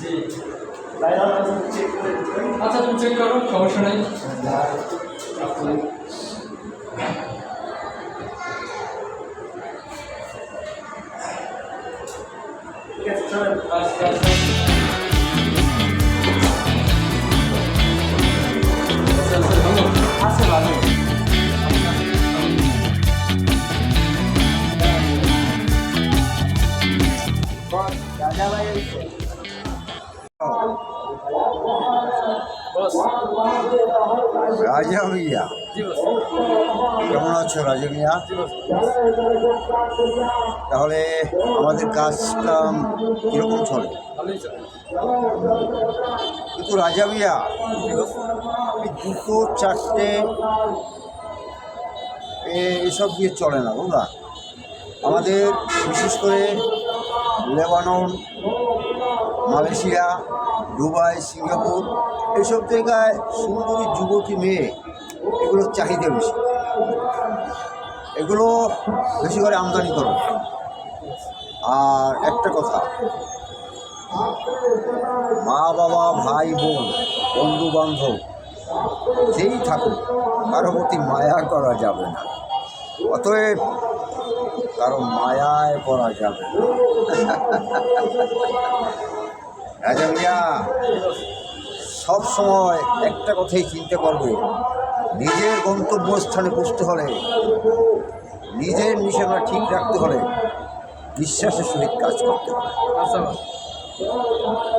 জি। আচ্ছা তুমি চেক করো, সমস্যা নেই। আচ্ছা আচ্ছা আছে ভালো। রাজা ভাই হয়েছে বস। রাজা মিয়া, জি বস। কেমন আছো রাজা মিয়া? জি বস। তাহলে আমাদের কাজ কাম কীরকম চলে? ভালোই চলে। কিন্তু রাজা মিয়া, জি বস। এই দুটো চারটে এসব দিয়ে চলে না, বুঝলা? আমাদের বিশেষ করে লেবানন, মালয়েশিয়া, দুবাই, সিঙ্গাপুর এইসব জায়গায় সুন্দরী যুবতী মেয়ে, এগুলোর চাহিদা বেশি। এগুলো বেশি করে আমদানি করো। আর একটা কথা, মা বাবা, ভাই বোন, বন্ধু বান্ধব যেই থাকুক, কারো প্রতি মায়া করা যাবে না। অতএব কারো মায়ায় পড়া যাবে না। রাজা মিয়া, সব সময় একটা কথাই চিন্তা করবে, নিজের গন্তব্যস্থানে পৌঁছতে হলে, নিজের নিশানা ঠিক রাখতে হলে বিশ্বাসের সহিত কাজ করতে হবে। আচ্ছা বস।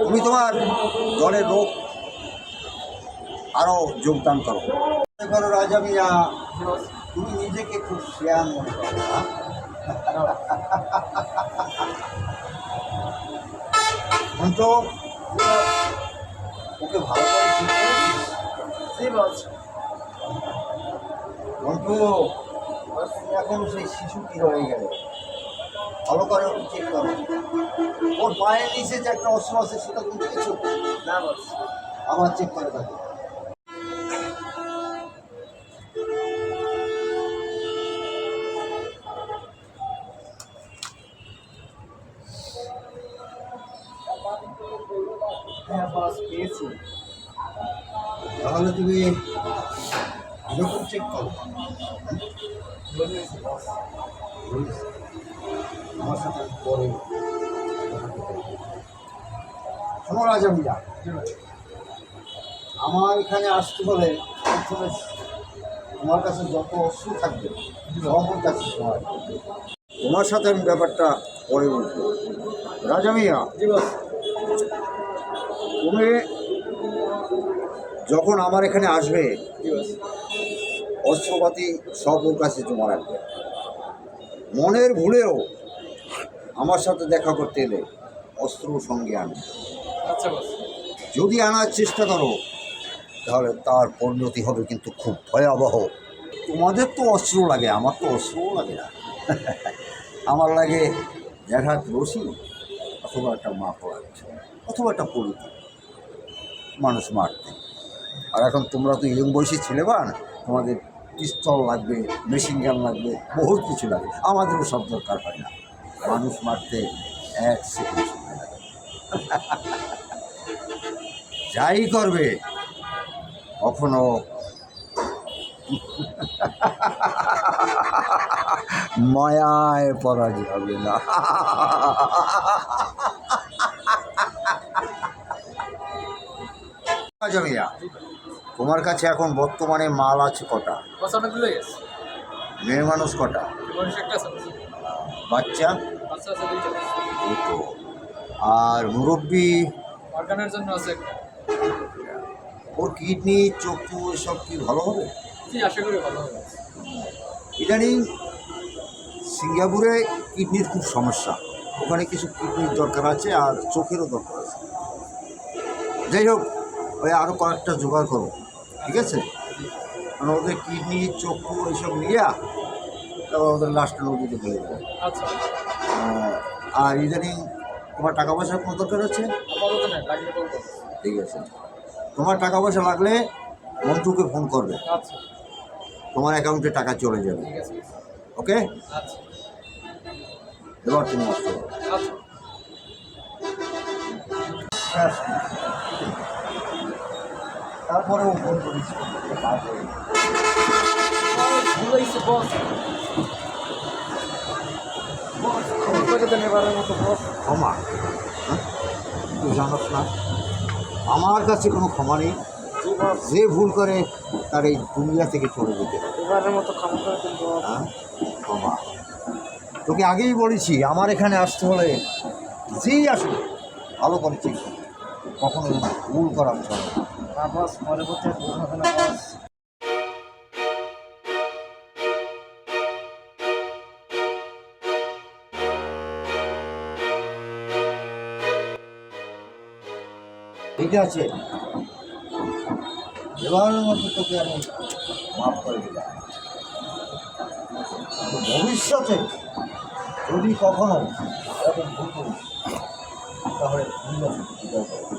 তুমি তোমার দলের লোক আরও যোগদান করো। মনে করো রাজা মিয়া, জি বস। তুমি নিজেকে খুব শেয়ান মনে করো না? তো ওকে ভালো করে চিনতে পারছিস? জি বস। মন্টু, তুমি এখন সেই শিশুটি রয়ে গেল। ভালো করে ওকে চেক করো। ওর পায়ের নিচে যে একটা অস্ত্র আছে সেটা তুমি দেখেছো? না বস। আবার চেক করে দেখো। হ্যাঁ বস, পেয়েছি। তাহলে তুমি এরকম চেক করো। বুঝেছি বস। আমার সাথে পরে শোনো রাজা মিয়া, আমার এখানে আসতে হলে প্রথমে তোমার কাছে যত অস্ত্র থাকবে সবার কাছে তোমার। তোমার সাথে আমি ব্যাপারটা পরে বলবো। রাজা মিয়া, জি বস। তুমি যখন আমার এখানে আসবে, জি বস। অস্ত্রপাতি সব ওর কাছে জমা রাখবে। মনের ভুলেও আমার সাথে দেখা করতে এলে অস্ত্র সঙ্গে আনবে। আচ্ছা বস। যদি আনার চেষ্টা করো তাহলে তার পরিণতি হবে কিন্তু খুব ভয়াবহ। তোমাদের তো অস্ত্র লাগে, আমার তো অস্ত্রও লাগে না। আমার লাগে দেখাত রশি, অথবা একটা মা পড়াচ্ছে, অথবা একটা পরিণতি মানুষ মারতে। আর এখন তোমরা তো ইয়ং বয়সী ছেলে বা না, তোমাদের পিস্তল লাগবে, মেশিন গান লাগবে, বহুত কিছু লাগবে। আমাদেরও সব দরকার হয় না। মানুষ মারতে 1 সেকেন্ড সময় লাগে। যাই করবে কখনো মায়ায় পড়া যাবে না। আচ্ছা ভাইয়া, তোমার কাছে এখন বর্তমানে মাল আছে কটা? বস অনেকগুলো গেছে। মেয়ে মানুষ কটা? মানুষ একটা আছে বস। বাচ্চা? আচ্ছা আচ্ছা দুইটা বস। দুটো। আর মুরব্বী? অর্গানের জন্য আছে একটা। ওর কিডনি, চক্ষু এসব কি ভালো হবে? জি আশা করি ভালো হবে। ইদানিং সিঙ্গাপুরে কিডনির খুব সমস্যা, ওখানে কিছু কিডনির দরকার আছে আর চোখেরও দরকার আছে। যাই হোক, ওই আরও কয়েকটা জোগাড় করো, ঠিক আছে? কারণ ওদের কিডনি, চক্ষু এইসব নিয়ে তারপর ওদের লাস্টে নদীতে ফেলে দেবো। আচ্ছা। আর ইদানিং তোমার টাকা পয়সার কোনো দরকার আছে? আপাতত নাই, লাগলে বলবো। ঠিক আছে, তোমার টাকা পয়সা লাগলে মন্টুকে ফোন করবে, আচ্ছা তোমার অ্যাকাউন্টে টাকা চলে যাবে। ঠিক আছে। ওকে, আচ্ছা এবার তুমি আসতে আচ্ছা। বিশ্বাস নেই। তারপরেও ফোন করিস ভুল হয়েছে বস। বস ক্ষমা করে দেন এবারের মতো বস। ক্ষমা, হ্যাঁ? তুই জানোস না আমার কাছে কোনো ক্ষমা নেই। জি বস, যে ভুল করে তার এই দুনিয়া থেকে চলে যেতে হবে। এবারের মতো ক্ষমা করে দেন বস। হ্যাঁ, ক্ষমা। তোকে আগেই বলেছি আমার এখানে আসতে হলে যেই আসুক ভালো করেছি, কখনো ভুল করার চলে না। না বস, পরে করতে ভুল হবে না বস। ঠিক আছে, এবারের মতো তোকে আমি মাফ করে দিলাম। তো ভবিষ্যতে যদি কখনো এরকম ভুল করিস তাহলে ভুল আছে,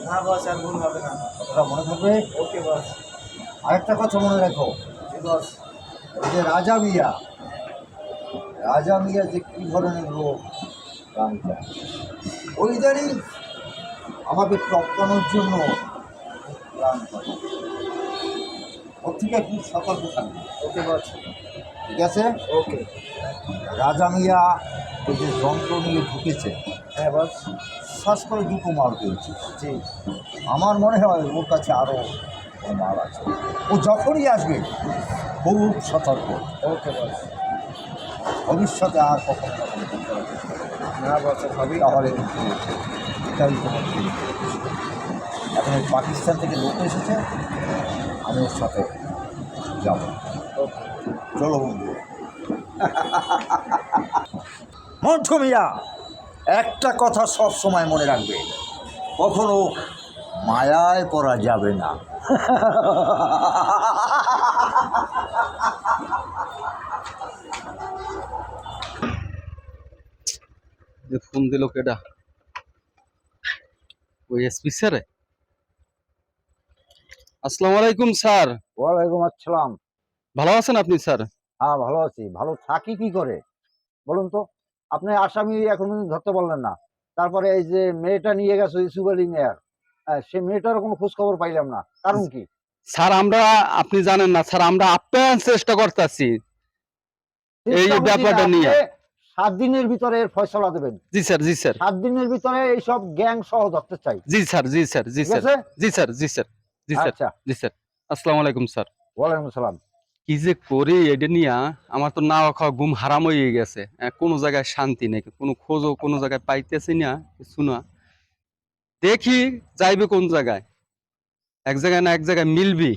না বস, আর ভুল হবে না। কথাটা মনে থাকবে। ওকে বস। আরেকটা কথা মনে রাখো, জি বস। ওই যে রাজা মিয়া যে কী ধরনের লোক গানটা ওইদারই আমাকে টপকানোর জন্য গান করে। ওর থেকে খুব সতর্ক থাকবে, ওকে বস। ঠিক আছে? ওকে। রাজা মিয়া ওই যে যন্ত্র নিয়ে ঢুকেছে, হ্যাঁ বস। শ্বাস করে দুটো মাল পেয়েছে। জি। আমার মনে হয় ওর কাছে আরও মাল আছে। ও যখনই আসবে খুব সতর্ক। ওকে বস। ভবিষ্যতে আর কখনো কখনো ভুল করার চেষ্টা করবে না। না বস, হবেই না। তাহলে এটাই তোমার ভুল। এখন এই পাকিস্তান থেকে লোক এসেছে, আমি ওর সাথে যাব। ওকে। চলো বন্ধু। মন্টু মিয়া, একটা কথা সব সময় মনে রাখবে, কখনো মায়ায় পড়া যাবে না। ফোন দিল কেডা? ওই এসপি স্যার। আসসালামু আলাইকুম স্যার। ওয়ালাইকুম আসসালাম। ভালো আছেন আপনি স্যার? হ্যাঁ, ভালো আছি। ভালো থাকি কি করে বলুন তো? আপনি আসামি এখন ধরতে পারলেন না। তারপরে এই যে মেয়েটা নিয়ে গেছে ইউসুফ আলী মেয়ার, সে মেয়েটারও কোনো খোঁজ খবর পাইলাম না। কারণ কি? স্যার আমরা, আপনি জানেন না স্যার, আমরা আপ্যায়ন চেষ্টা করতেছি এই চেষ্টা বুঝি না, ব্যাপারটা আপনি নিয়ে। 7 দিনের ভিতরে এর ফয়সালা দেবেন। জি স্যার, জি স্যার, 7 দিনের ভিতরে এইসব গ্যাং সহ ধরতে চাই। জি স্যার, জি স্যার, জি ঠিক স্যার, আছে? জি স্যার, জি স্যার, জি স্যার, আচ্ছা, জি স্যার। আসসালামু আলাইকুম স্যার। ওয়ালাইকুম আসসালাম। কি যে করি এটা নিয়ে আমার তো না খাওয়া ঘুম হারাম হয়ে গেছে। কোনো জায়গায় শান্তি নেই, কোনো খোঁজও কোনো জায়গায় পাইতেছি না, কিছু না। দেখি যাইবে কোন জায়গায়, এক জায়গায় না এক জায়গায় মিলবি।